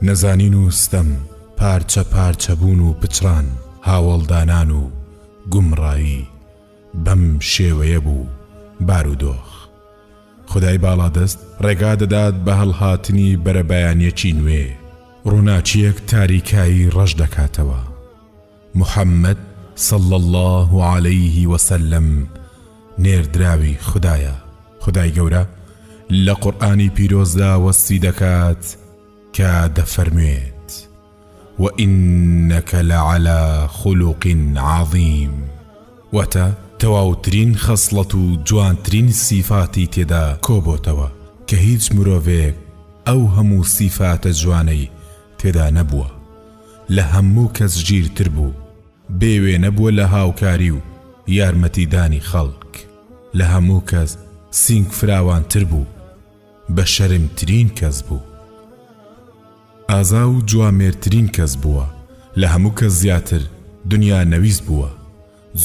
نەزانین و ستەم پارچە پارچە بوون و پچران هاوڵدانان و گومڕایی بەم شێوەیە بوو بارودۆخ. خدای باڵادەست ڕێگا دەدات بە هەڵهاتنی بەرەبەیانیەکی نوێ، ڕووناچیەک تاریکایی ڕەش دەکاتەوە. محەممەد صلى الله عليه وسلم نێردراوی خدایە. خدای گەورە لە قورئانی پیرۆزدا وەسفی دەکات کە دەفەرموێت وَإِنَّكَ لَعَلَى خُلُقٍ عَظِيمٍ، واتە تەواوترین خەسڵەت و جوانترین سیفاتی تێدا کۆبۆتەوە کە هیچ مرۆڤێک ئەو هەموو سیفاتە جوانەی تێدا نەبووە. لە هەموو کەس ژیرتر بوو، بێوێ نەبووە لە هاوکاری و یارمەتیدانی خەڵک. لە هەموو کەس سینگ فراوانتر بوو، بە شەرمترین کەس بوو. ئازا و جوامێرترین کەس بووە، لە هەموو کەس زیاتر دنیا نەویست بووە.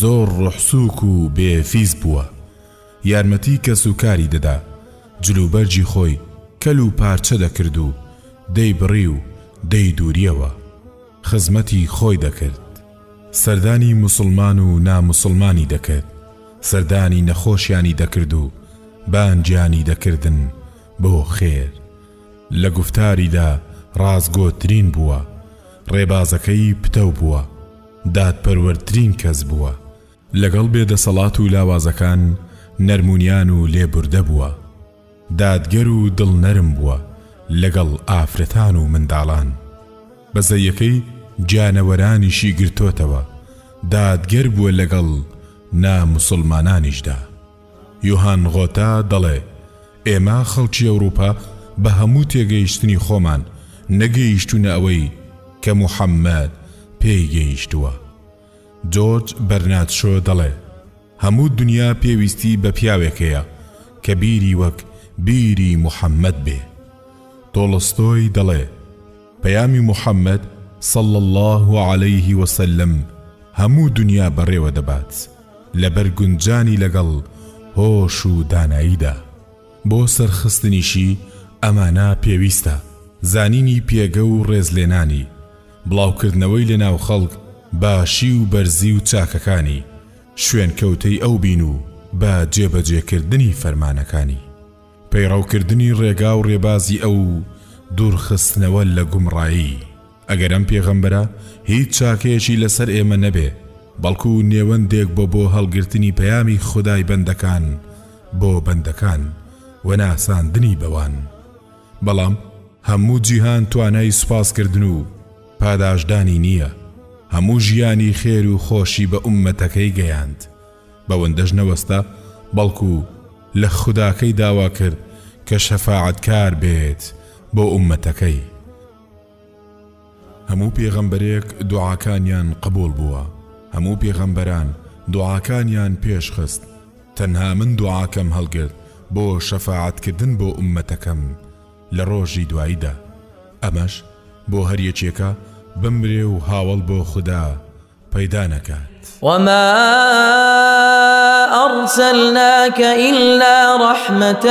زۆر ڕوحسووک و بێفیز بووە، یارمەتی کەس و کاری دەدا، جلوبەرجی خۆی کەل و پارچە دەکرد و دەی بڕی و دەی دووریەوە خزمەتی خۆی دەکرد. سەردانی موسڵمان و ناموسڵمانی دەکرد، سەردانی نەخۆشیانی دەکرد و بانجیانی دەکردن بۆ خێر. لە گفتاریدا ڕازگۆترین بووە، ڕێبازەکەی پتە بووە، دادپەروەرترین کەس بووە. لەگەڵ بێدەسەڵات و لاوازەکان نەرمونیان و لێبوردە بووە، دادگەر و دڵنەرم بووە لەگەڵ ئافرەتان و منداڵان. بەزەیەکەی جانەوەرانیشی گرتۆتەوە، دادگەر بووە لەگەڵ ناموسڵمانانیشدا. یۆهان غۆتا دەڵێ ئێمە خەڵکی ئەوروپا بە هەموو تێگەیشتنی خۆمان نەگەیشتونە ئەوەی کە موحەممەد پێی گەیشتووە. جۆرج بەرنات شۆ دەڵێ هەموو دنیا پێویستی بە پیاوێکەیە کە بیری وەک بیری موحەممەد بێ. تۆڵستۆی دەڵێ پەیامی موحەممەد صلى الله عليه وسلم هەموو دنیا بەڕێوە دەبات لەبەر گونجانی لەگەڵ هۆش و داناییدا. بۆ سەرخستنیشی ئەمانە پێویستە زانینی پێگە و ڕێزلێنانی، بڵاوکردنەوەی لە ناو خەڵک باشی و بەرزی و چاکەکانی، شوێن کەوتەی ئەو بین و بە جێبەجێکردنی فەرمانەکانی، پەیڕەوکردنی ڕێگا و ڕێبازی ئەو دوورخستنەوە لە گومڕایی. ئەگەر ئەم پێغەمبەرە هیچ چاکەیەکی لەسەر ئێمە نەبێ، بەڵکو نێوەندێک بۆ هەڵگرتنی پەیامی خودای بەندەکان بۆ بەندەکان و ناساندنی بەوان. بەڵام هەموو جیهان توانای سوپاسکردن و پاداشدانی نییە. هەموو ژیانی خێر و خۆشی بە ئوممەتەکەی گەیاند، بەوەندەش نەوەستا بەڵکو لە خوداکەی داوا کرد کە شەفاعەتکار بێت بۆ ئوممەتەکەی. هەموو پێغەمبەرێک دوعاکانیان قبول بووە، هەموو پێغەمبەران دوعاکانیان پێشخست. تەنها من دوعاکەم هەڵگرت بۆ شەفاعەتکردن بۆ ئوممەتەکەم لە ڕۆژی دواییدا. ئەمەش بۆ هەر یەکێکە بمرێ و هاوڵ بۆ خوددا پەیدا نەکات. وما أرسلناك إلا رحمة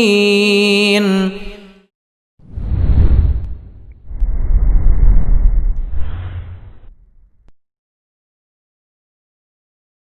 للعالمين